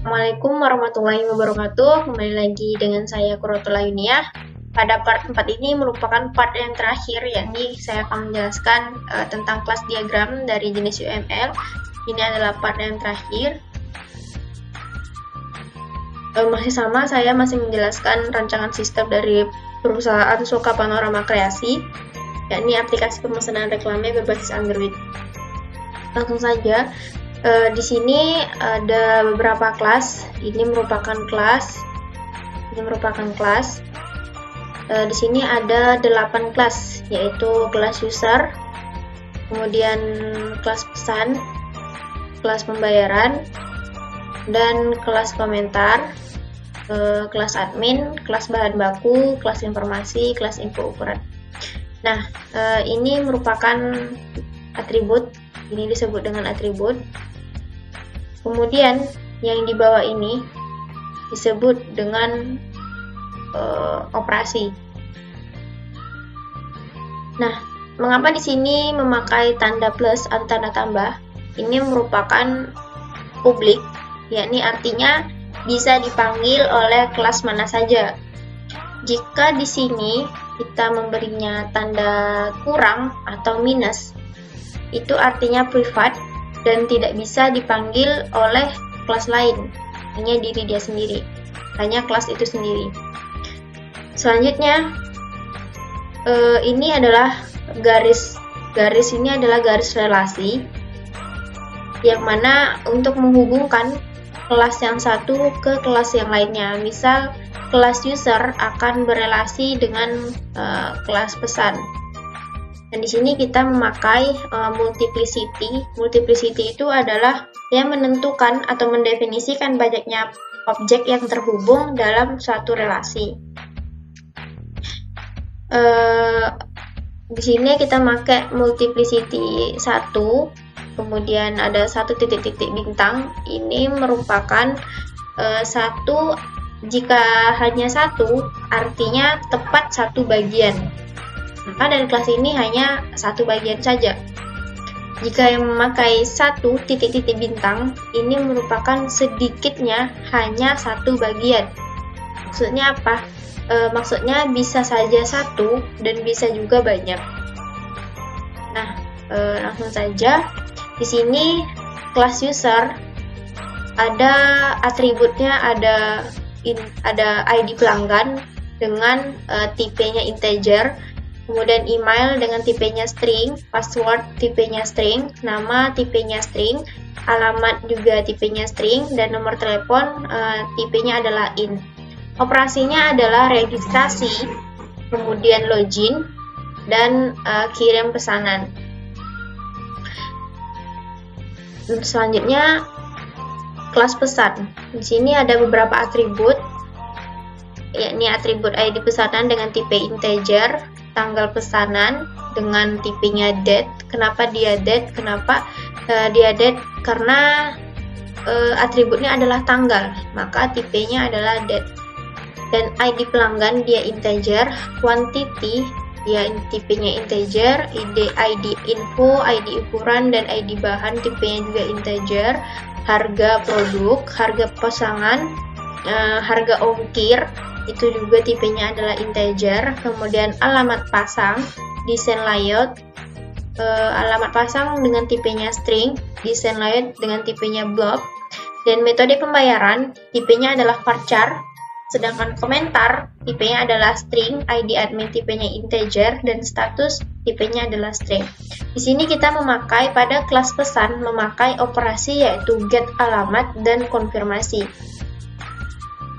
Assalamualaikum warahmatullahi wabarakatuh. Kembali lagi dengan saya Qurratul Ayuniyah. Pada part 4 ini merupakan part yang terakhir, yakni saya akan menjelaskan tentang kelas diagram dari jenis UML. Ini adalah part yang terakhir. Masih sama, saya masih menjelaskan rancangan sistem dari perusahaan Soka Panorama Kreasi, yakni aplikasi pemesanan reklame berbasis Android. Langsung saja. Di sini ada beberapa kelas. Ini merupakan kelas. Di sini ada 8 kelas, yaitu kelas user, kemudian kelas pesan, kelas pembayaran, dan kelas komentar, kelas admin, kelas bahan baku, kelas informasi, kelas info ukuran. Nah, ini merupakan atribut. Ini disebut dengan atribut. Kemudian yang di bawah ini disebut dengan operasi. Nah, mengapa di sini memakai tanda plus atau tanda tambah? Ini merupakan publik, yakni artinya bisa dipanggil oleh kelas mana saja. Jika di sini kita memberinya tanda kurang atau minus, itu artinya privat dan tidak bisa dipanggil oleh kelas lain, hanya diri dia sendiri, hanya kelas itu sendiri. Selanjutnya, ini adalah garis ini adalah garis relasi, yang mana untuk menghubungkan kelas yang satu ke kelas yang lainnya. Misal, kelas user akan berelasi dengan kelas pesan. Dan di sini kita memakai multiplicity. Multiplicity itu adalah yang menentukan atau mendefinisikan banyaknya objek yang terhubung dalam suatu relasi. Di sini kita pakai multiplicity 1, kemudian ada 1 titik-titik bintang. Ini merupakan satu, jika hanya satu, artinya tepat satu bagian. Maka dari kelas ini hanya satu bagian saja. Jika yang memakai 1 titik-titik bintang, ini merupakan sedikitnya hanya satu bagian. Maksudnya apa? Maksudnya bisa saja satu dan bisa juga banyak. Nah, langsung saja. Di sini kelas user ada atributnya, ada ID pelanggan dengan tipenya integer. Kemudian email dengan tipenya string, password tipenya string, nama tipenya string, alamat juga tipenya string, dan nomor telepon tipenya adalah int. Operasinya adalah registrasi, kemudian login, dan kirim pesanan. Selanjutnya, kelas pesan. Di sini ada beberapa atribut, yakni atribut ID pesanan dengan tipe integer, tanggal pesanan dengan tipenya date. Kenapa dia date? Kenapa dia date? Karena atributnya adalah tanggal, maka tipenya adalah date. Dan ID pelanggan dia integer, quantity dia tipenya integer, ID info, ID ukuran, dan ID bahan tipenya juga integer. Harga produk, harga pasangan, harga ongkir, itu juga tipenya adalah integer. Kemudian alamat pasang, desain layout, alamat pasang dengan tipenya string, desain layout dengan tipenya block, dan metode pembayaran tipenya adalah varchar. Sedangkan komentar tipenya adalah string, ID admin tipenya integer, dan status tipenya adalah string. Di sini kita memakai pada kelas pesan memakai operasi yaitu get alamat dan konfirmasi.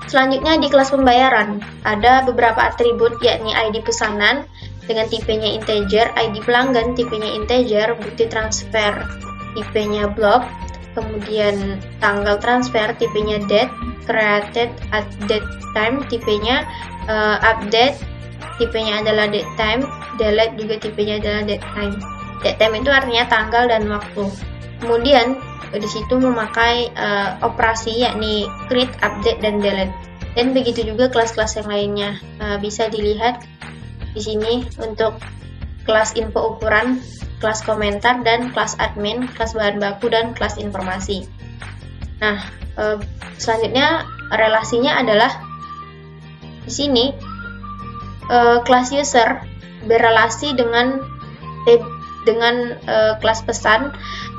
Selanjutnya di kelas pembayaran, ada beberapa atribut yakni ID pesanan dengan tipenya integer, ID pelanggan tipenya integer, bukti transfer tipenya block, kemudian tanggal transfer tipenya date, created at date time tipenya update tipenya adalah date time, delete juga tipenya adalah date time. Date time itu artinya tanggal dan waktu. Kemudian di situ memakai operasi yakni create, update, dan delete. Dan begitu juga kelas-kelas yang lainnya. Bisa dilihat di sini untuk kelas info ukuran kelas komentar dan kelas admin, kelas bahan baku dan kelas informasi. Nah, selanjutnya relasinya adalah di sini kelas user berelasi dengan kelas pesan.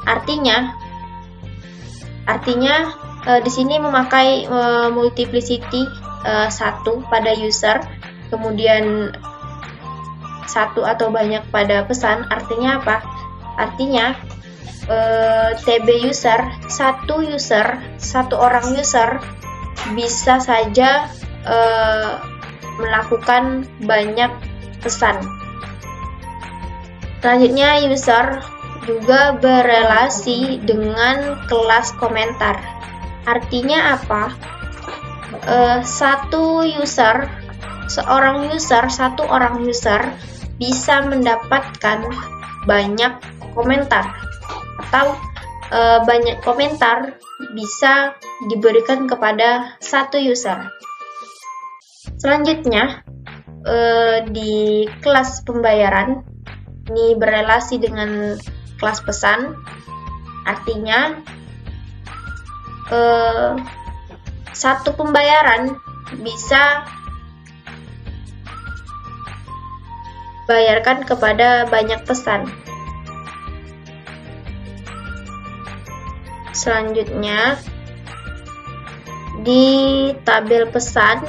Artinya di sini memakai multiplicity 1 pada user, kemudian 1 atau banyak pada pesan. Artinya apa? Artinya TB user, satu orang user bisa saja melakukan banyak pesan. Selanjutnya, user juga berelasi dengan kelas komentar. Artinya apa? Satu orang user bisa mendapatkan banyak komentar, atau banyak komentar bisa diberikan kepada satu user. Selanjutnya, di kelas pembayaran ini berelasi dengan kelas pesan. Artinya satu pembayaran bisa bayarkan kepada banyak pesan. Selanjutnya, di tabel pesan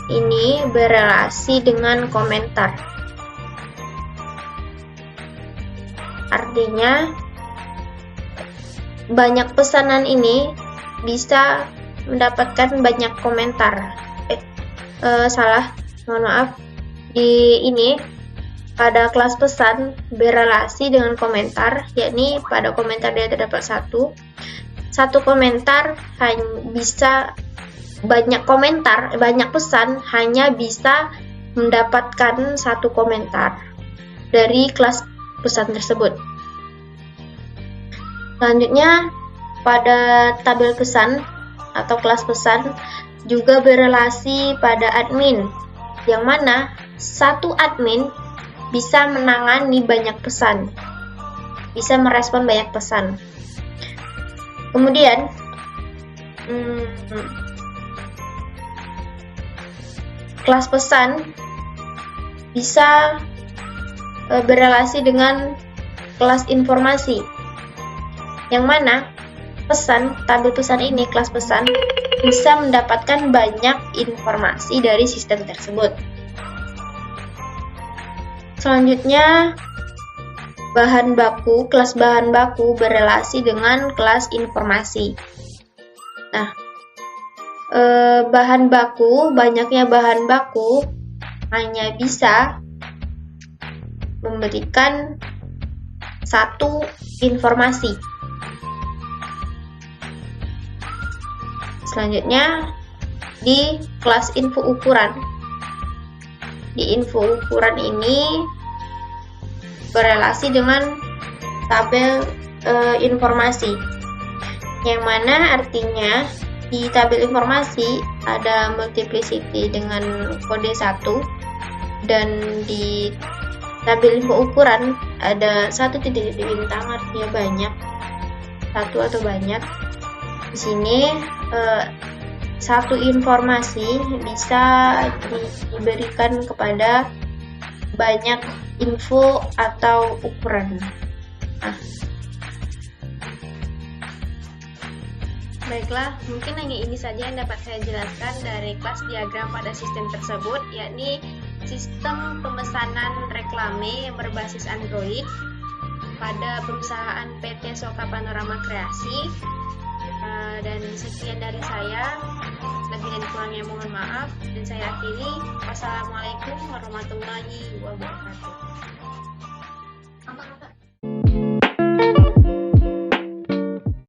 ini berelasi dengan komentar. Artinya, banyak pesanan ini bisa mendapatkan banyak komentar. Mohon maaf. Di ini pada kelas pesan berelasi dengan komentar, yakni pada komentar dia terdapat satu komentar hanya bisa banyak pesan hanya bisa mendapatkan satu komentar dari kelas pesan tersebut. Selanjutnya, pada tabel pesan atau kelas pesan juga berelasi pada admin, yang mana satu admin bisa menangani banyak pesan, bisa merespon banyak pesan. Kemudian, kelas pesan bisa berelasi dengan kelas informasi, yang mana tabel pesan ini, kelas pesan, bisa mendapatkan banyak informasi dari sistem tersebut. Selanjutnya, kelas bahan baku berelasi dengan kelas informasi. Nah, banyaknya bahan baku hanya bisa memberikan satu informasi. Selanjutnya, di kelas info ukuran. Di info ukuran ini berelasi dengan tabel informasi, yang mana artinya di tabel informasi ada multiplicity dengan kode 1, dan di tabel info ukuran ada satu titik bintang, artinya banyak, satu atau banyak. Di sini satu informasi bisa diberikan kepada banyak info atau ukuran. Baiklah, mungkin hanya ini saja yang dapat saya jelaskan dari kelas diagram pada sistem tersebut, yakni sistem pemesanan reklame yang berbasis Android pada perusahaan PT Soka Panorama Kreasi. Dan sekian dari saya, lebih dan kurangnya mohon maaf, dan saya akhiri. Wassalamualaikum warahmatullahi wabarakatuh.